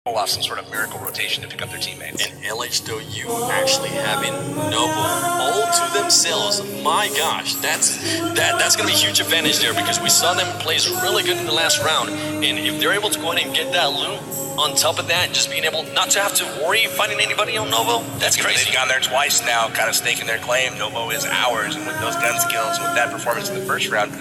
pull off some sort of miracle rotation to pick up their teammates. And LHW actually having Novo all to themselves. My gosh, that's going to be a huge advantage there, because we saw them play really good in the last round. And if they're able to go ahead and get that loot, on top of that, just being able not to have to worry finding anybody on Novo, that's crazy. They've gone there twice now, kind of staking their claim. Novo is ours, and with those gun skills, with that performance in the first round,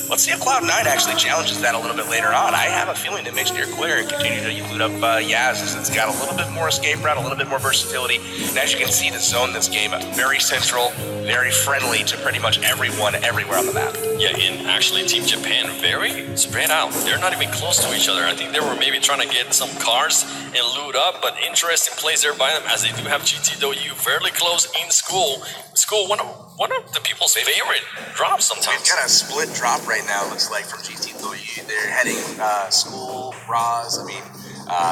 let's see if Cloud9 actually challenges that a little bit later on. I have a feeling it may steer clear and continue to loot up Yaz, as it's got a little bit more escape route, a little bit more versatility. And as you can see, the zone this game, very central, very friendly to pretty much everyone, everywhere on the map. Yeah, and actually Team Japan, very spread out. They're not even close to each other. I think they were maybe trying to get some cars and loot up, but interesting plays there by them, as they do have GTW fairly close in school. One of the people's favorite drops sometimes. We've got a split drop right now, looks like, from GTW. They're heading school, Roz. I mean,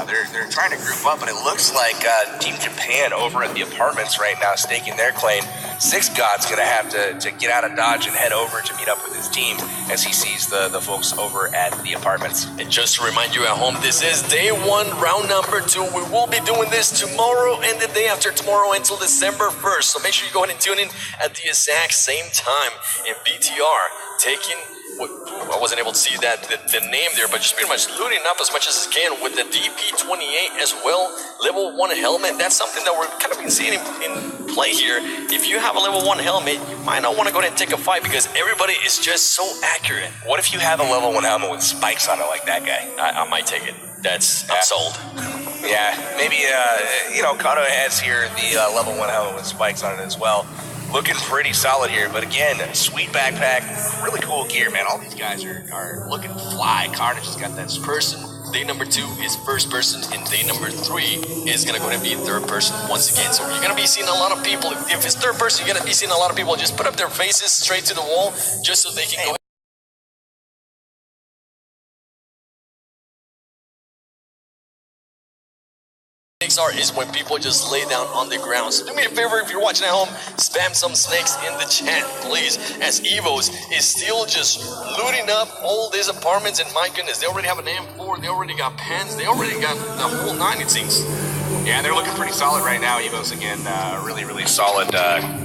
they're trying to group up, but it looks like Team Japan over at the apartments right now staking their claim. Six God's going to have to get out of Dodge and head over to meet up with his team as he sees the folks over at the apartments. And just to remind you at home, this is day one, round number 2. We will be doing this tomorrow and the day after tomorrow until December 1st. So make sure you go ahead and tune in at the exact same time. And BTR taking... I wasn't able to see the name there, but just pretty much looting up as much as it can with the DP28 as well. Level 1 helmet, that's something that we're kind of been seeing in play here. If you have a level 1 helmet, you might not want to go ahead and take a fight, because everybody is just so accurate. What if you have a level 1 helmet with spikes on it like that guy? I might take it. I'm sold. Yeah, maybe, Kato has here the level 1 helmet with spikes on it as well. Looking pretty solid here, but again, sweet backpack, really cool gear, man. All these guys are looking fly. Carnage has got that person. Day number 2 is first person, and day number 3 is going to go and be third person once again. So you're going to be seeing a lot of people. If it's third person, you're going to be seeing a lot of people just put up their faces straight to the wall just so they can go. Is when people just lay down on the ground. So do me a favor, if you're watching at home, spam some snakes in the chat, please, as Evos is still just looting up all these apartments. And my goodness, they already have an M4, they already got pens, they already got the whole 9, it seems. Yeah, they're looking pretty solid right now. Evos, again, really, really solid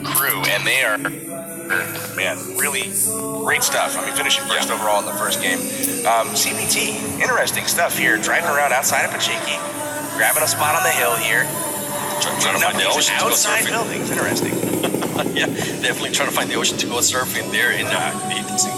crew, and they are, man, really great stuff. I mean, finishing first overall in the first game. CPT, interesting stuff here, driving around outside of Pachinki, grabbing a spot on the hill here. Trying to find the ocean to go surfing. Buildings. Interesting. Yeah, definitely trying to find the ocean to go surfing there. And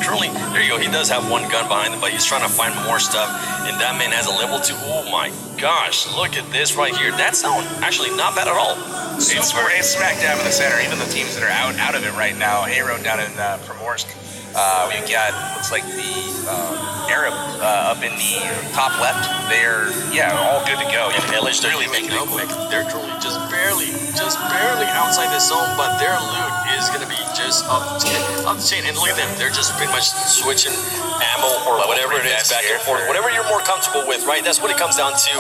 currently, there you go. He does have one gun behind him, but he's trying to find more stuff. And that man has a level 2. Oh my gosh, look at this right here. That sound actually not bad at all. It's smack dab in the center. Even the teams that are out of it right now. Hero down in Primorsk. We got, looks like the Arab up in the top left. They're, all good to go. And LH, they're really making it quick. They're truly just barely outside the zone, but their loot is going to be just up the chain. And look at them. They're just pretty much switching ammo or whatever it is back and forth. Whatever you're more comfortable with, right? That's what it comes down to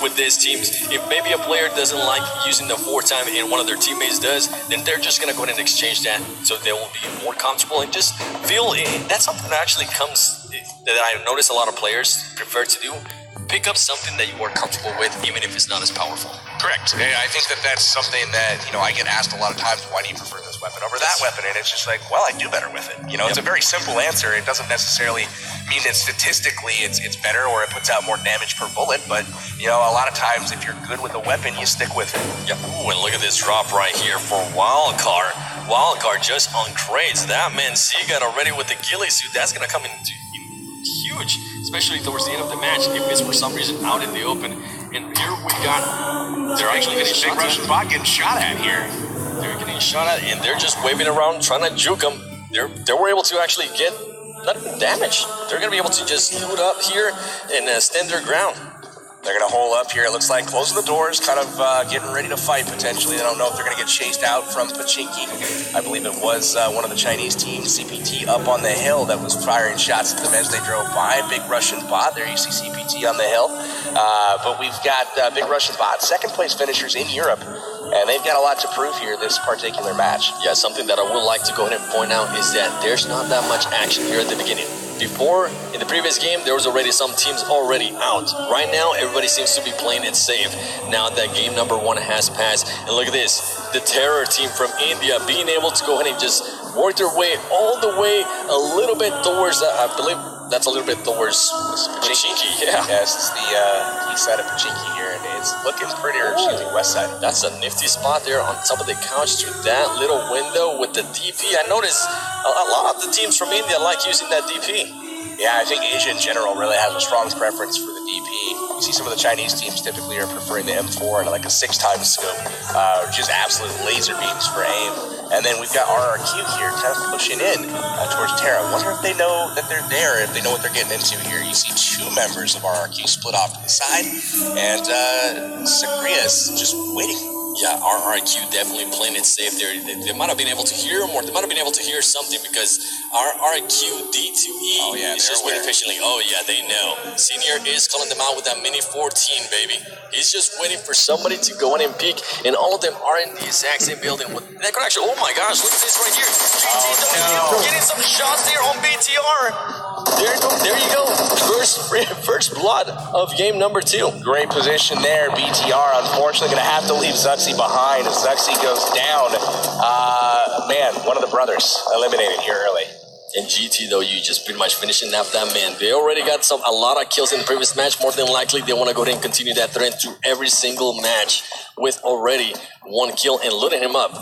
with these teams. If maybe a player doesn't like using the 4-time and one of their teammates does, then they're just going to go ahead and exchange that so they will be more comfortable and just feel. That's something that actually comes, that I notice a lot of players prefer to do. Pick up something that you are comfortable with, even if it's not as powerful. Correct. I think that's something that, I get asked a lot of times, why do you prefer this weapon over that weapon? And it's just like, well, I do better with it. It's a very simple answer. It doesn't necessarily mean that statistically it's better or it puts out more damage per bullet, but, a lot of times if you're good with a weapon, you stick with it. Yep. Ooh, and look at this drop right here for Wildcard. Wildcard just on crates. That man, C got already with the ghillie suit. That's going to come in huge, especially towards the end of the match if it's for some reason out in the open. And here we got, they're actually getting big Russian bot getting shot at here. They're getting shot at, and they're just waving around trying to juke them. They were able to actually get not even damage. They're going to be able to just loot up here and stand their ground. They're going to hole up here, it looks like, closing the doors, kind of getting ready to fight potentially. They don't know if they're going to get chased out from Pachinki. I believe it was one of the Chinese teams, CPT, up on the hill that was firing shots at them as they drove by. Big Russian bot, there you see CPT on the hill. But we've got Big Russian bot, second place finishers in Europe. And they've got a lot to prove here this particular match. Yeah, something that I would like to go ahead and point out is that there's not that much action here at the beginning. Before, in the previous game, there was already some teams already out. Right now, everybody seems to be playing it safe. Now that game number 1 has passed. And look at this, the Terror team from India being able to go ahead and just work their way all the way a little bit towards, I believe that's a little bit towards Pachinki. Yeah. Yes, it's the east side of Pachinki here, and it's looking pretty, or excuse me, west side. That's a nifty spot there on top of the couch through that little window with the DP. I noticed a lot of the teams from India like using that DP. Yeah, I think Asia in general really has a strong preference for the DP. You see some of the Chinese teams typically are preferring the M4 and like a 6x scope, just absolute laser beams for aim. And then we've got RRQ here kind of pushing in towards Terra. I wonder if they know that they're there, if they know what they're getting into here. You see 2 members of RRQ split off to the side, and Sagrius just waiting. Yeah, RRQ definitely playing it safe there. They might have been able to hear him, or they might have been able to hear something, because RRQ D2E is just waiting patiently. Oh yeah, they know. Senior is calling them out with that mini 14, baby. He's just waiting for somebody to go in and peek, and all of them are in the exact same building. That could actually, oh my gosh, look at this right here. Getting some shots there on BTR. There you go. First blood of game number 2. Great position there. BTR unfortunately going to have to leave Zuxi behind as Zuxi goes down. Man, one of the brothers eliminated here early. In GT, though, you just pretty much finishing up that man. They already got a lot of kills in the previous match. More than likely, they want to go ahead and continue that trend through every single match with already 1 kill and looting him up.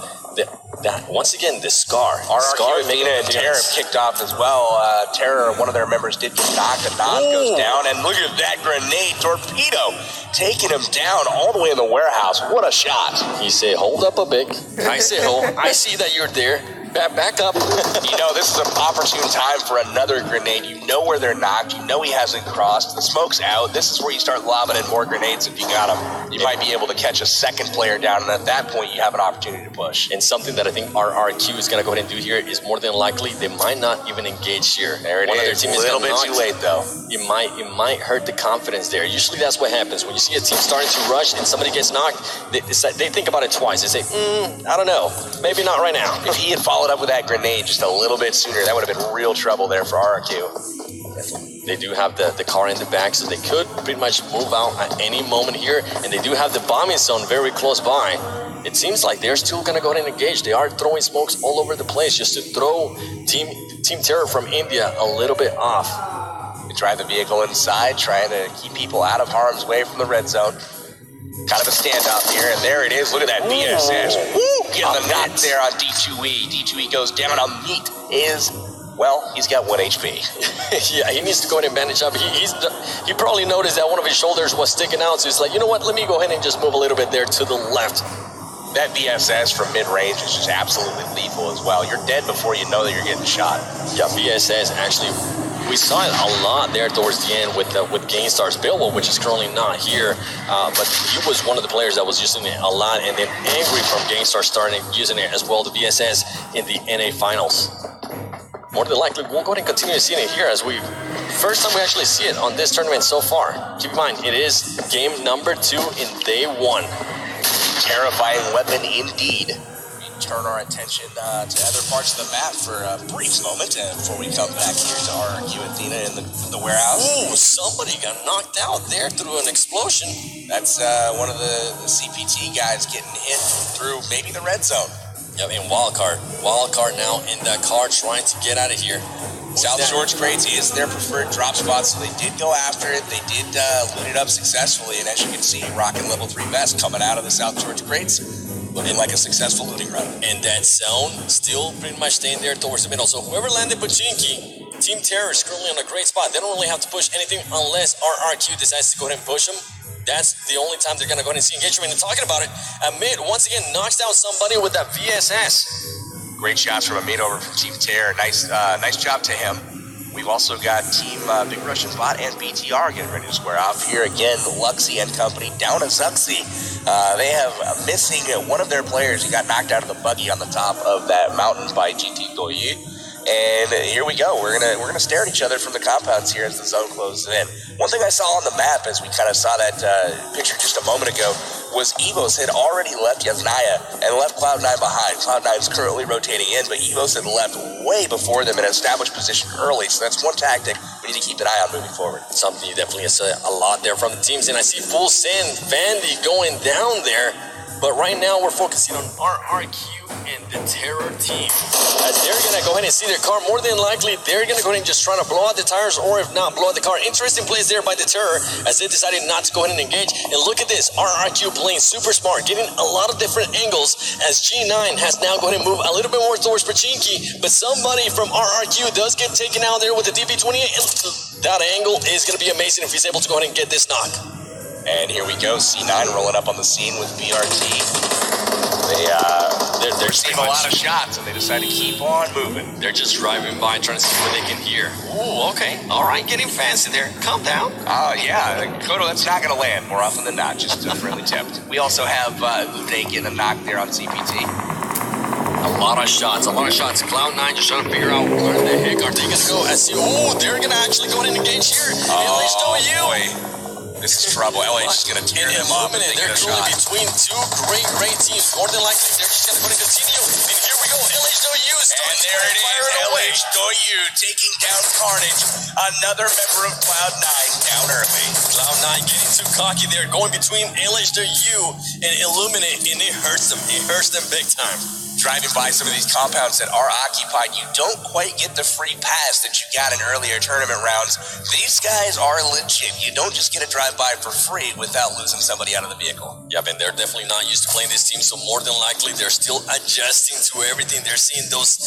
Once again, the Scar. RRQ, Athena, and Terror have kicked off as well. Terror, one of their members, did get knocked. A knock goes down, and look at that grenade. Torpedo taking him down all the way in the warehouse. What a shot. He said, hold up a bit. I say, I see that you're there. Back up. You know, this is an opportune time for another grenade. You know where they're knocked. You know he hasn't crossed. The smoke's out. This is where you start lobbing in more grenades if you got them. You might be able to catch a second player down, and at that point, you have an opportunity to push. And something that I think RRQ is going to go ahead and do here is more than likely they might not even engage here. There it is. A little bit too late, though. It might hurt the confidence there. Usually that's what happens. When you see a team starting to rush and somebody gets knocked, they think about it twice. They say, I don't know. Maybe not right now. If he had followed up with that grenade just a little bit sooner, that would have been real trouble there for RRQ. They do have the car in the back, so they could pretty much move out at any moment here, and they do have the bombing zone very close by. It seems like they're still going to go ahead and engage. They are throwing smokes all over the place just to throw Team Terror from India a little bit off. They drive the vehicle inside, trying to keep people out of harm's way from the red zone. Kind of a standoff here, and there it is. Look at that VSS. Woo! Getting the knock there on D2E. D2E goes down. Amit is, well, he's got 1 HP. Yeah, he needs to go ahead and bandage up. He probably noticed that one of his shoulders was sticking out, so he's like, you know what, let me go ahead and just move a little bit there to the left. That VSS from mid-range is just absolutely lethal as well. You're dead before you know that you're getting shot. Yeah, VSS actually, we saw it a lot there towards the end with Gainstar's Bilbo, which is currently not here, but he was one of the players that was using it a lot, and then Angry from Gainstar started using it as well, the VSS in the NA finals. More than likely, we'll go ahead and continue seeing it here as first time we actually see it on this tournament so far. Keep in mind, it is game number 2 in day 1. Terrifying weapon indeed. We turn our attention to other parts of the map for a brief moment before we come back here to RRQ Athena in the warehouse. Ooh, somebody got knocked out there through an explosion. That's one of the CPT guys getting hit through maybe the red zone. Yep, and Wildcard now in the car trying to get out of here. South George Crates is their preferred drop spot, so they did go after it. They did loot it up successfully, and as you can see, rocking level 3 vest coming out of the South George Crates, looking like a successful looting run. And that zone still pretty much staying there towards the middle. So whoever landed Pachinki, Team Terror is currently on a great spot. They don't really have to push anything unless RRQ decides to go ahead and push them. That's the only time they're going to go ahead and see engagement. And talking about it, Amit once again knocks down somebody with that VSS. Great shots from Amit over from Team Terror. Nice job to him. We've also got Team Big Russian Bot and BTR getting ready to square off here again. Luxy and company down to Zuxi. They have missing one of their players. He got knocked out of the buggy on the top of that mountain by GT Doyi. And here we go. We're gonna stare at each other from the compounds here as the zone closes in. One thing I saw on the map as we kind of saw that picture just a moment ago, was Evos had already left Yasnaya and left Cloud9 behind. Cloud9 is currently rotating in, but Evos had left way before them and established position early, so that's one tactic we need to keep an eye on moving forward. Something you definitely see a lot there from the teams, and I see Full Send, Vandy going down there, but right now we're focusing on RRQ and the Terror team. As they're going to go ahead and see their car, more than likely, they're going to go ahead and just try to blow out the tires, or if not, blow out the car. Interesting plays there by the Terror, as they decided not to go ahead and engage. And look at this, RRQ playing super smart, getting a lot of different angles, as G9 has now go ahead and move a little bit more towards Pachinki, but somebody from RRQ does get taken out there with the DP28, and that angle is going to be amazing if he's able to go ahead and get this knock. And here we go, C9 rolling up on the scene with BRT. They're seeing a lot of shots, and they decide to keep on moving. They're just driving by, trying to see what they can hear. Ooh, okay. All right, getting fancy there. Calm down. Yeah, Kodo, that's not going to land more often than not. Just a friendly tempt. We also have Uday getting a knock there on CPT. A lot of shots. Cloud9 just trying to figure out where the heck are they going to go. Oh, they're going to actually go ahead and engage here. Boy. This is trouble. LH is going to tear them up. They're currently between two great teams. More than likely, they're just going to continue. And here we go. LHW is starting to fire it away. LHW taking down Carnage. Another member of Cloud9 down early. Cloud9 getting too cocky there, going between LHW and Illuminate, and it hurts them. It hurts them big time. Driving by some of these compounds that are occupied, you don't quite get the free pass that you got in earlier tournament rounds. These guys are legit. You don't just get to drive by for free without losing somebody out of the vehicle. Yep, and they're definitely not used to playing this team, so more than likely they're still adjusting to everything. They're seeing those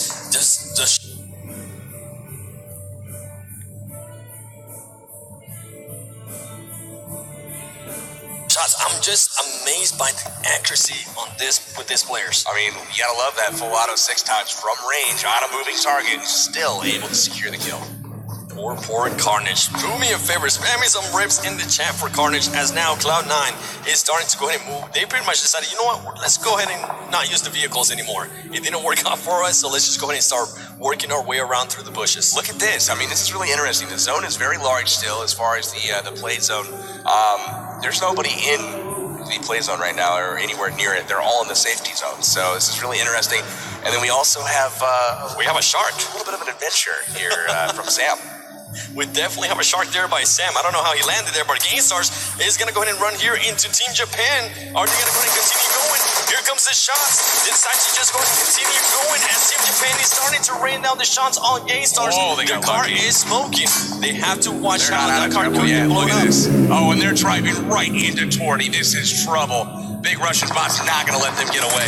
shots. I'm just amazed by the accuracy on this with these players. I mean, you gotta love that full auto 6 times from range on a moving target, still able to secure the kill. Poor Carnage. Do me a favor, spam me some rips in the chat for Carnage, as now Cloud9 is starting to go ahead and move. They pretty much decided, you know what, let's go ahead and not use the vehicles anymore. It didn't work out for us, so let's just go ahead and start working our way around through the bushes. Look at this. I mean, this is really interesting. The zone is very large still as far as the play zone. There's nobody in the play zone right now or anywhere near it. They're all in the safety zone, so this is really interesting. And then we also have we have a shark. A little bit of an adventure here from Sam. We definitely have a shark there by Sam. I don't know how he landed there, but GameStars is going to go ahead and run here into Team Japan. Are they going to go ahead and continue going? Here comes the shots. They decide to just go ahead and continue going as Team Japan is starting to rain down the shots on GameStars. Oh, the car is smoking. They have to watch out. That car could get blown up. Oh, and they're driving right into Torty. This is trouble. Big Russian bot's not going to let them get away.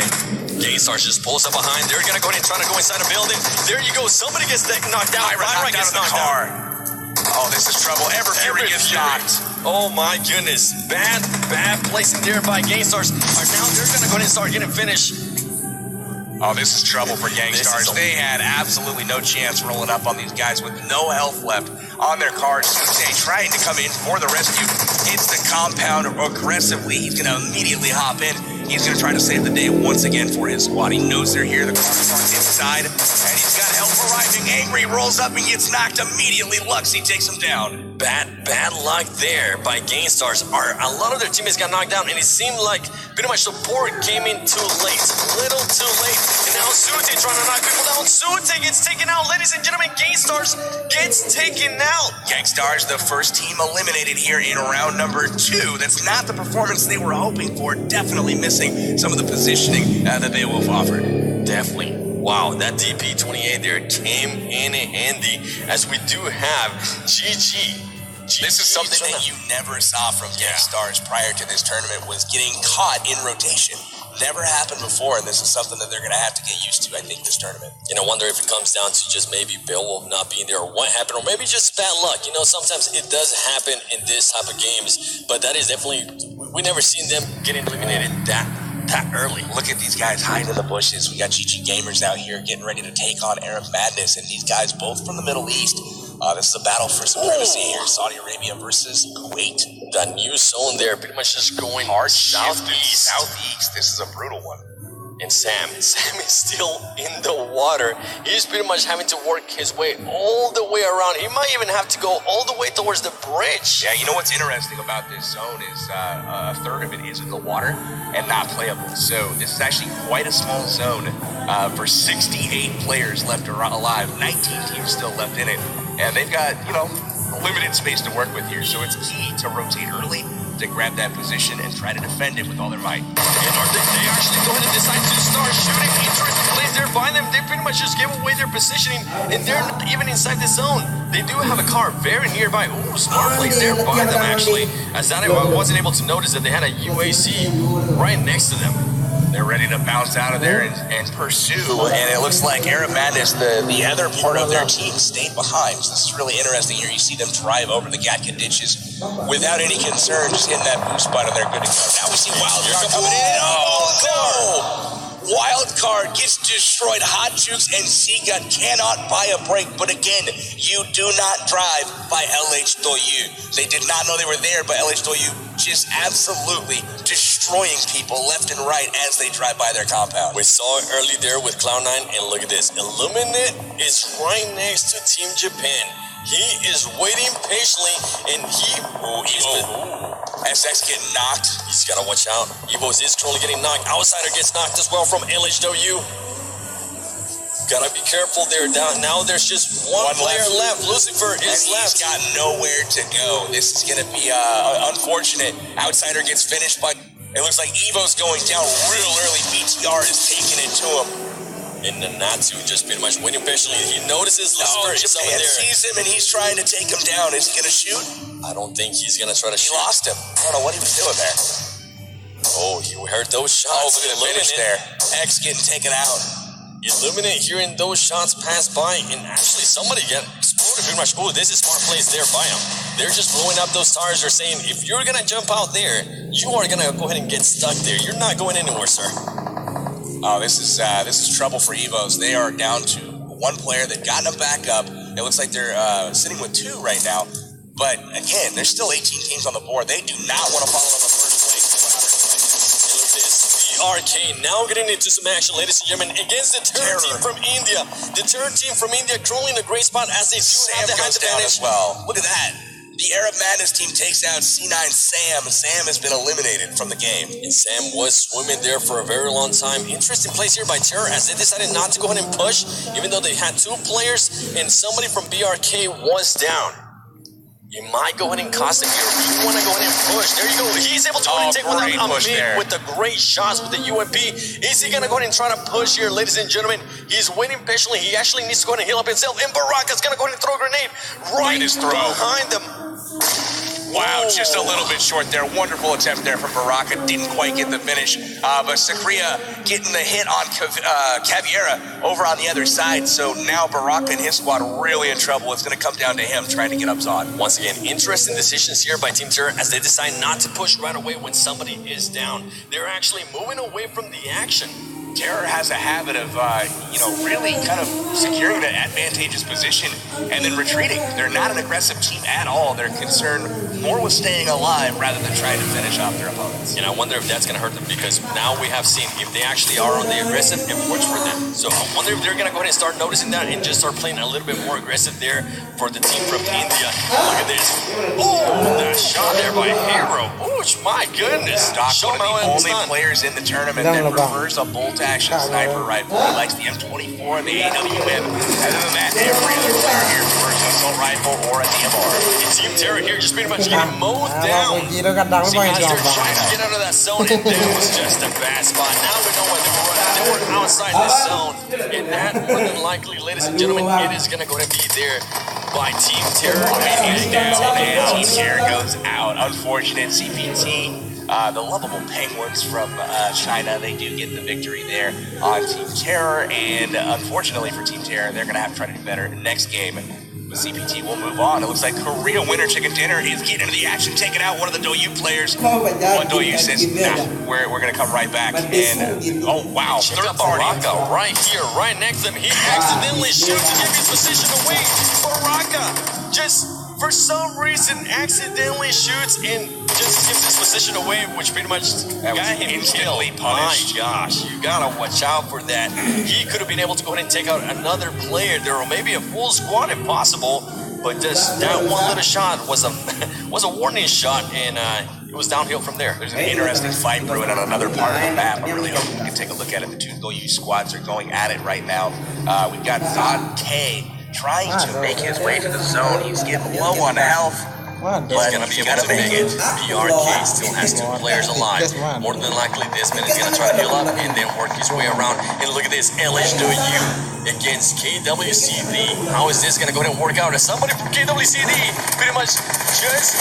GameStars just pulls up behind. They're going to go ahead and try to go inside a building. There you go. Somebody gets knocked out. Myra gets knocked out. Oh, this is trouble. Everfury gets knocked. Oh my goodness. Bad placing there by GameStars. Now they're going to go ahead and start getting finished. Oh, this is trouble for GameStars. They had absolutely no chance rolling up on these guys with no health left on their cars. They trying to come in for the rescue. Hits the compound aggressively. He's going to immediately hop in. He's going to try to save the day once again for his squad. He knows they're here. The car's parked inside, and he's got help arriving. Angry rolls up and gets knocked immediately. Luxy takes him down. Bad luck there by GameStars. A lot of their teammates got knocked down, and it seemed like pretty much support came in too late. A little too late. And now Sute trying to knock people down. Sute gets taken out. Ladies and gentlemen, GameStars gets taken out. GameStars, the first team eliminated here in round number 2. That's not the performance they were hoping for. Definitely missing some of the positioning that they will have offered. Definitely. Wow, that DP28 there came in handy, as we do have GG. This is something that you never saw from GameStars prior to this tournament, was getting caught in rotation. Never happened before, and this is something that they're going to have to get used to, I think, this tournament. And I wonder if it comes down to just maybe Beowulf not being there, or what happened, or maybe just bad luck. You know, sometimes it does happen in this type of games, but that is definitely, we never seen them getting eliminated that early. Look at these guys hiding in the bushes. We got GG Gamers out here getting ready to take on Arab Madness, and these guys both from the Middle East. This is a battle for supremacy here. Saudi Arabia versus Kuwait. That new zone there, pretty much just going hard southeast. Southeast. This is a brutal one. And Sam is still in the water. He's pretty much having to work his way all the way around. He might even have to go all the way towards the bridge. Yeah, you know what's interesting about this zone is a third of it is in the water and not playable. So this is actually quite a small zone for 68 players left alive, 19 teams still left in it. And they've got, limited space to work with here. So it's key to rotate early, to grab that position and try to defend it with all their might. And they actually go ahead and decide to start shooting. Interesting plays there by them. They pretty much just gave away their positioning, and they're not even inside the zone. They do have a car very nearby. Ooh, smart plays there by them actually. As that I wasn't able to notice that they had a UAC right next to them. They're ready to bounce out of there and pursue, and it looks like Arab Madness, the other part of their team, stayed behind. So this is really interesting here. You see them drive over the Gatka ditches without any concern, just hitting that boost button, they're good to go. Now we see Wildcard coming in. Oh, Wildcard gets destroyed. Hot Jukes and Seagut cannot buy a break, but again, you do not drive by LH Doyu. They did not know they were there, but LH Doyu just absolutely destroying people left and right as they drive by their compound. We saw it early there with Cloud9, and look at this. Illuminate is right next to Team Japan. He is waiting patiently, and SX getting knocked. He's got to watch out. Evos is currently getting knocked. Outsider gets knocked as well from LHW. Gotta be careful there. Now there's just one player left. Lucifer is left. He's got nowhere to go. This is going to be unfortunate. Outsider gets finished, but it looks like Evo's going down real early. BTR is taking it to him. And the Natsu just pretty much waiting patiently. He notices Lucifer is over there. Sees him and he's trying to take him down. Is he going to shoot? I don't think he's going to try to shoot. He lost him. I don't know what he was doing there. Oh, he heard those shots. Oh, look at the finish there. X getting taken out. Illuminate hearing those shots pass by, and actually somebody got exploded pretty much. Oh, this is smart plays there by him. They're just blowing up those tires. They're saying, if you're going to jump out there, you are going to go ahead and get stuck there. You're not going anywhere, sir. Oh, this is trouble for Evos. They are down to one player. They've gotten them back up. It looks like they're sitting with two right now. But again, there's still 18 teams on the board. They do not want to follow up the first place. The Arcane now getting into some action, ladies and gentlemen, against the Terror team from India. The Terror team from India currently in a great spot as they do have the height advantage. As well. Look at that. The Arab Madness team takes out C9 Sam. Sam has been eliminated from the game. And Sam was swimming there for a very long time. Interesting place here by Terror as they decided not to go ahead and push, even though they had two players and somebody from BRK was down. You might go ahead and cost it here. You want to go ahead and push. There you go. He's able to go ahead and take one out with the great shots with the UMP. Is he going to go ahead and try to push here, ladies and gentlemen? He's waiting patiently. He actually needs to go ahead and heal up himself. And Baraka's going to go ahead and throw a grenade right behind them. Wow, just a little bit short there. Wonderful attempt there from Baraka. Didn't quite get the finish. But Sakria getting the hit on Caviera over on the other side. So now Baraka and his squad really in trouble. It's going to come down to him trying to get up Zod. Once again, interesting decisions here by Team Terror as they decide not to push right away when somebody is down. They're actually moving away from the action. Terror has a habit of, really kind of securing an advantageous position and then retreating. They're not an aggressive team at all. They're concerned more with staying alive rather than trying to finish off their opponents. And I wonder if that's going to hurt them because now we have seen if they actually are on the aggressive, it works for them. So I wonder if they're going to go ahead and start noticing that and just start playing a little bit more aggressive there for the team from India. Look at this. Oh, that shot there by Hero. Oh, my goodness. Doc, one of the only players in the tournament that prefers a bolt-action sniper rifle. He likes the M24 and the AWM. Other than that, every other player here prefers an assault rifle or a DMR. And Team Terror here just pretty much getting mowed down. See, guys, they're trying to get out of that zone, and that was just a bad spot. Now we know why they were running. They were outside the zone, and that more than likely, ladies and gentlemen, it is going to go to be there by Team Terror. He's down, and Team Terror goes out. Unfortunate. CPT. The lovable Penguins from China, they do get the victory there on Team Terror, and unfortunately for Team Terror, they're going to have to try to do better next game. But CPT will move on. It looks like Korea Winter Chicken Dinner is getting into the action, taking out one of the Doyu players. One Doyu says, nah, we're going to come right back. And, oh, wow. Check out Baraka right here, right next to him. He accidentally shoots to give his position away. Baraka just for some reason accidentally shoots and just gives his position away, which pretty much got him instantly killed. punished. My gosh, you gotta watch out for that. He could have been able to go ahead and take out another player there, or maybe a full squad if possible. But just that one little shot was a warning shot, and it was downhill from there. There's an interesting fight brewing on another part of the map. I really hope we can take a look at it. The two Goyu squads are going at it right now. We've got Zod K trying to make his way to the zone. He's getting low on health. He's gonna be able to make it. BRK still has 2 players alive. More than likely, this man is gonna try to heal up and then work his way around. And look at this, LHW against KWCD. How is this gonna go ahead and work out? As somebody from KWCD pretty much just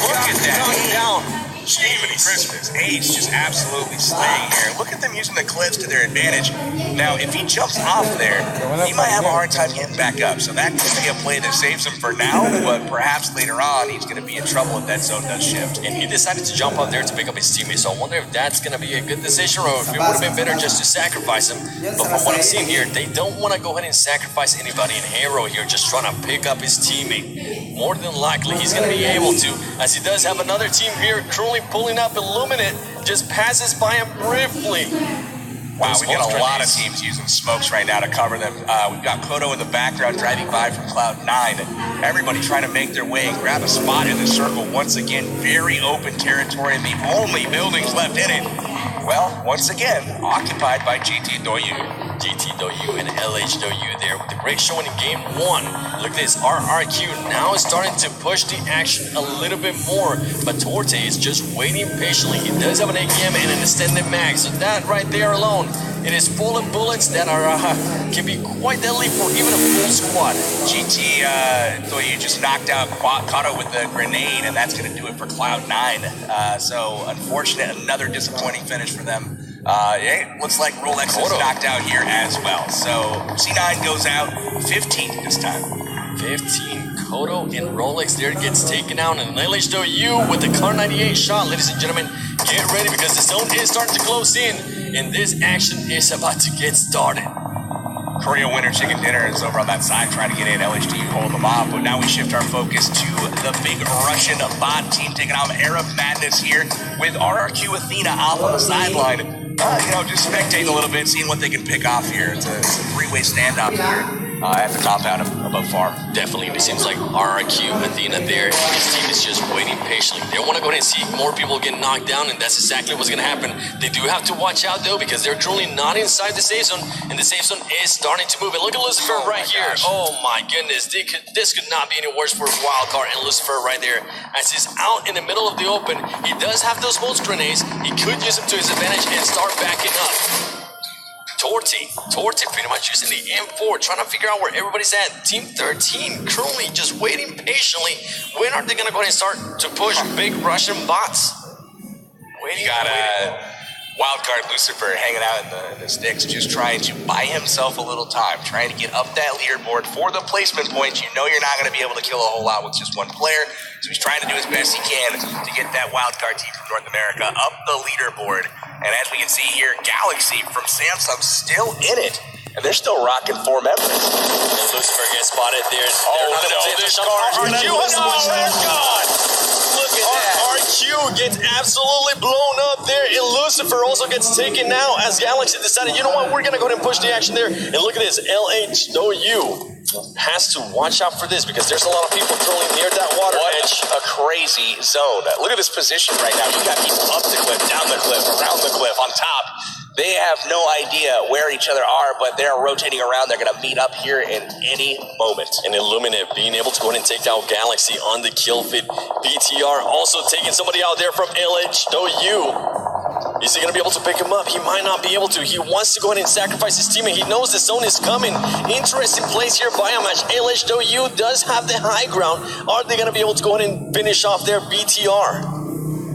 Look at that down. Jiminy Christmas. Ace just absolutely slaying here. Look at them using the cliffs to their advantage. Now, if he jumps off there, he might have a hard time getting back up. So that could be a play that saves him for now, but perhaps later on he's going to be in trouble if that zone does shift. And he decided to jump up there to pick up his teammate. So I wonder if that's going to be a good decision, or if it would have been better just to sacrifice him. But from what I'm seeing here, they don't want to go ahead and sacrifice anybody in Hero here, just trying to pick up his teammate. More than likely, he's going to be able to, as he does have another team here currently pulling up. Illuminate just passes by him briefly. Wow, we got a lot of teams using smokes right now to cover them. We've got Kodo in the background driving by from Cloud9. Everybody trying to make their way and grab a spot in the circle. Once again, very open territory, and the only buildings left in it, well, once again, occupied by GT Doyu. GT Doyu and LHW there with the great showing in game 1. Look at this, RRQ now is starting to push the action a little bit more, but Torte is just waiting patiently. He does have an AKM and an extended mag, so that right there alone, it is full of bullets that are can be quite deadly for even a full squad. GT Doyu just knocked out Kato with the grenade, and that's going to do it for Cloud9. So unfortunate, another disappointing finish for them. It looks like Rolex is knocked out here as well. So C9 goes out 15 this time. 15. Kodo and Rolex there gets taken out, and LHW with the Car 98 shot. Ladies and gentlemen, get ready because the zone is starting to close in, and this action is about to get started. Korea Winter Chicken Dinner is over on that side trying to get in. LHW holding them off, but now we shift our focus to the big Russian bot team taking on Arab Madness here with RRQ Athena off on the sideline. Just spectating a little bit, seeing what they can pick off here. It's a 3-way standoff here at the compound above farm. Definitely, it seems like RRQ Athena there, his team is just waiting patiently. They want to go ahead and see more people get knocked down, and that's exactly what's going to happen. They do have to watch out, though, because they're truly not inside the safe zone, and the safe zone is starting to move. And look at Lucifer right here. Oh, my goodness. This could not be any worse for Wildcard and Lucifer right there. As he's out in the middle of the open, he does have those smoke grenades. He could use them to his advantage and start backing up. Torte pretty much using the M4, trying to figure out where everybody's at. Team 13 currently just waiting patiently. When are they going to go ahead and start to push big Russian bots? You got Wildcard Lucifer hanging out in the sticks, just trying to buy himself a little time, trying to get up that leaderboard for the placement points. You know you're not going to be able to kill a whole lot with just one player, so he's trying to do as best he can to get that Wildcard team from North America up the leaderboard. And as we can see here, Galaxy from Samsung still in it, and they're still rocking 4 members. And Lucifer gets spotted there. This car. Look at that. RQ gets absolutely blown up there, and Lucifer also gets taken out as Galaxy decided, you know what, we're going to go ahead and push the action there. And look at this, LHW has to watch out for this because there's a lot of people trolling near that water edge. A crazy zone. Look at this position right now. You got people up the cliff, down the cliff, around the cliff, on top. They have no idea where each other are, but they're rotating around. They're going to meet up here in any moment. And Illuminate being able to go ahead and take out Galaxy on the kill fit. BTR also taking somebody out there from LHW. Is he going to be able to pick him up? He might not be able to. He wants to go ahead and sacrifice his teammate. He knows the zone is coming. Interesting place here by him as LHW does have the high ground. Are they going to be able to go ahead and finish off their BTR?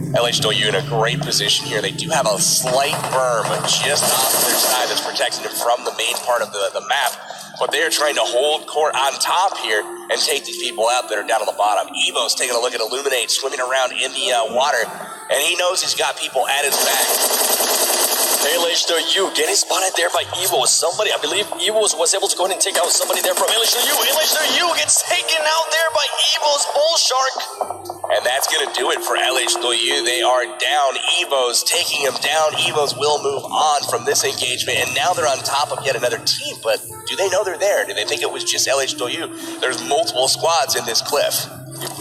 LHW in a great position here. They do have a slight berm just off to their side that's protecting them from the main part of the map. But they are trying to hold court on top here and take these people out that are down on the bottom. Evo's taking a look at Illuminate swimming around in the water, and he knows he's got people at his back. LHW getting spotted there by Evo. Somebody, I believe Evo was able to go ahead and take out somebody there from LHW. LHW gets taken out there by Evo's Bull Shark. And that's going to do it for LHW. They are down. Evo's taking them down. Evo's will move on from this engagement, and now they're on top of yet another team. But do they know they're there? Do they think it was just LHW? There's multiple squads in this cliff.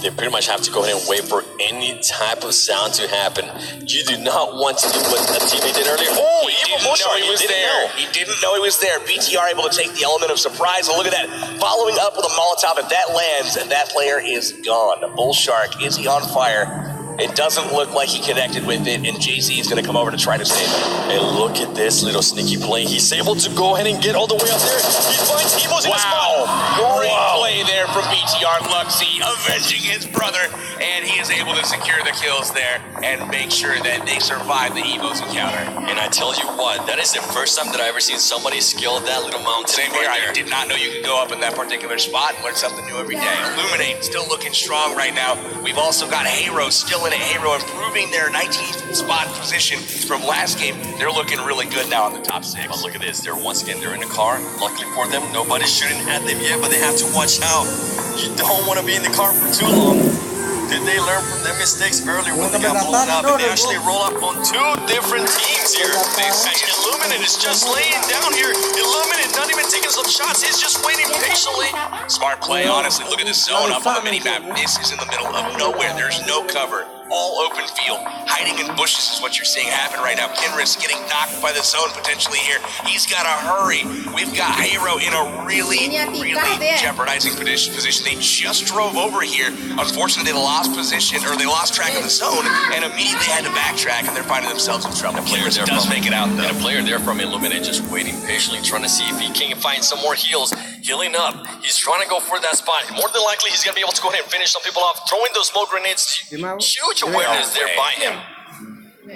They pretty much have to go ahead and wait for any type of sound to happen. You do not want to do what the teammate did earlier. Oh, Evo Bull Shark, he was there. He didn't know he was there. BTR able to take the element of surprise. And look at that. Following up with a Molotov. If that lands, that player is gone. Bull Shark, is he on fire? It doesn't look like he connected with it, and JC is going to come over to try to save him. And look at this little sneaky play. He's able to go ahead and get all the way up there. He finds Evo's in the spot. Great play there from BTR. Luxy avenging his brother, and he is able to secure the kills there and make sure that they survive the Evo's encounter. And I tell you what, that is the first time that I've ever seen somebody scale that little mountain. Same here. I did not know you could go up in that particular spot and learn something new every day. Illuminate still looking strong right now. We've also got Hero still in it. Hero improving their 19th spot position from last game. They're looking really good now on the top 6. But look at this. They're once again, they're in the car. Luckily for them, nobody's shooting at them yet, but they have to watch out. You don't want to be in the car for too long. Did they learn from their mistakes earlier when they got blown up? And they actually roll up on 2 different teams here. Illuminate is just laying down here. Illuminate not even taking some shots. He's just waiting patiently. Smart play, honestly. Look at this zone up on the mini-map. This is in the middle of nowhere. There's no cover. All open field. Hiding in bushes is what you're seeing happen right now. Kinris getting knocked by the zone potentially here. He's got to hurry. We've got Hero in a really jeopardizing position. They just drove over here. Unfortunately, they lost position, or they lost track of the zone, and immediately had to backtrack, and they're finding themselves in trouble. Kinris does make it out, though. And a player there from Illuminate just waiting patiently, trying to see if he can find some more heals. Healing up. He's trying to go for that spot. More than likely, he's going to be able to go ahead and finish some people off. Throwing those smoke grenades. Huge awareness there by him.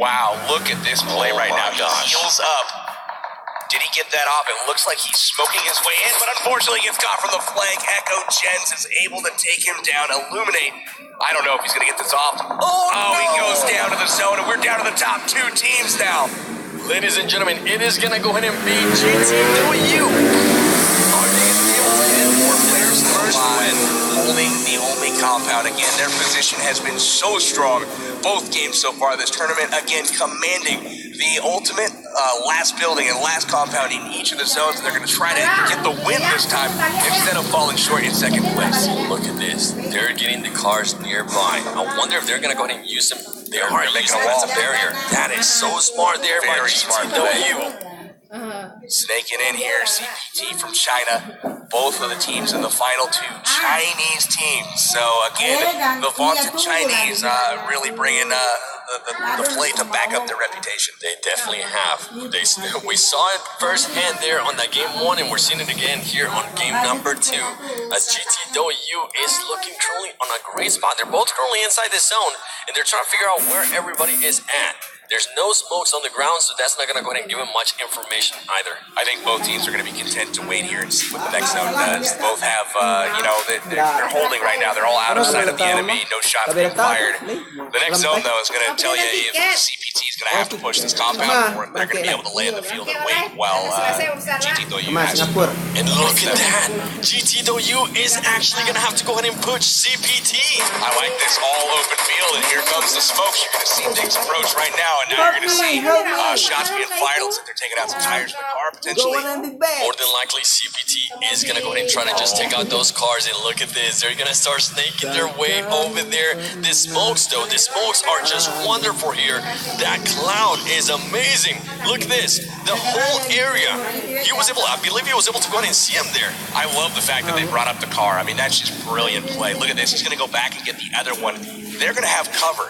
Wow, look at this play right now. He heals up. Did he get that off? It looks like he's smoking his way in, but unfortunately gets caught from the flank. Echo Jens is able to take him down. Illuminate. I don't know if he's going to get this off. He goes down to the zone, and we're down to the top 2 teams now. Ladies and gentlemen, it is going to go ahead and be GTW. Holding the only compound. Again, their position has been so strong both games so far this tournament. Again, commanding the ultimate last building and last compound in each of the zones. They're going to try to get the win this time instead of falling short in second place. Look at this. They're getting the cars nearby. I wonder if they're going to go ahead and use them. They're making a wall as a barrier. That is so smart there by GTW. Snaking in here, CPT from China. Both of the teams in the final 2 Chinese teams. So again, the vaunted Chinese really bringing the play to back up their reputation. They definitely have. We saw it firsthand there on that game 1, and we're seeing it again here on game number 2. As GTW is looking truly on a great spot. They're both currently inside the zone, and they're trying to figure out where everybody is at. There's no smokes on the ground, so that's not going to go ahead and give him much information either. I think both teams are going to be content to wait here and see what the next zone does. Both have, they're holding right now. They're all out of sight of the enemy. No shots being fired. The next zone, though, is going to tell you if CPT is going to have to push this compound for it. They're going to be able to lay in the field and wait while GTW has to. And look at that. GTW is actually going to have to go ahead and push CPT. I like this all open field, and here comes the smokes. You're going to see things approach right now. And now you're going to see shots being fired. Looks like they're taking out some tires in the car, potentially. More than likely, CPT is going to go ahead and try to just take out those cars. And look at this. They're going to start snaking their way over there. The smokes, though, the smokes are just wonderful here. That cloud is amazing. Look at this. The whole area. I believe he was able to go ahead and see him there. I love the fact that they brought up the car. I mean, that's just brilliant play. Look at this. He's going to go back and get the other one. They're going to have cover.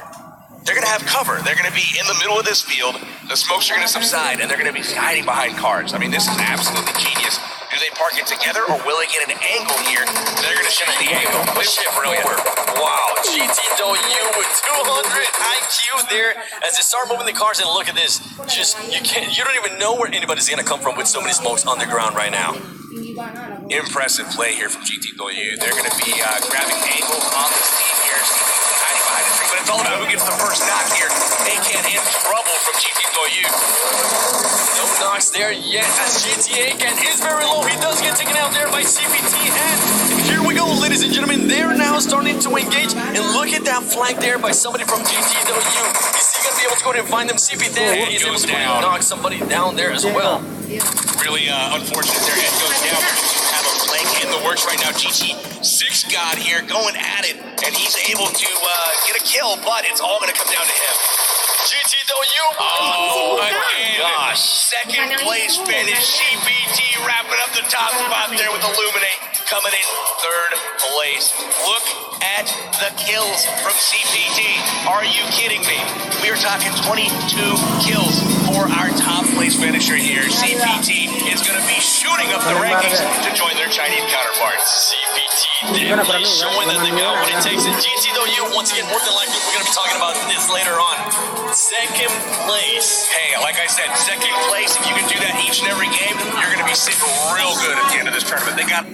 They're going to have cover. They're going to be in the middle of this field. The smokes are going to subside, and they're going to be hiding behind cars. I mean, this is absolutely genius. Do they park it together, or will they get an angle here? They're going to shoot the angle. This is brilliant. Wow, GTW with 200 IQ there as they start moving the cars, and look at this. You don't even know where anybody's going to come from with so many smokes on the ground right now. Impressive play here from GTW. They're going to be grabbing angles on this team here. Hiding behind dynasty, but it's all about who gets the first knock here. A-Can in trouble from GT Doyu. No knocks there yet as GTA Ken is very low. He does get taken out there by CPT, and here we go, ladies and gentlemen. They're now starting to engage, and look at that flank there by somebody from GTW. Is he going to be able to go and find them? CPT is able to knock somebody down there as well. Really unfortunate there. It goes down. We have a flank in the works right now. GT6 God here going at it, and he's able to get a kill, but it's all going to come down to him. GTW. Oh, my again. gosh. Second place finish. CPT wrapping up the top spot there with Illuminate coming in third place. Look at the kills from CPT. Are you kidding me? We are talking 22 kills for our top place finisher here. CPT is going to be shooting up the rankings to join their Chinese counterparts. CPT definitely showing that they got what it takes. And GTW, once again, more than likely, we're going to be talking about this later on. Second place. Hey, like I said, second place. If you can do that each and every game, you're going to be sitting real good at the end of this tournament. They got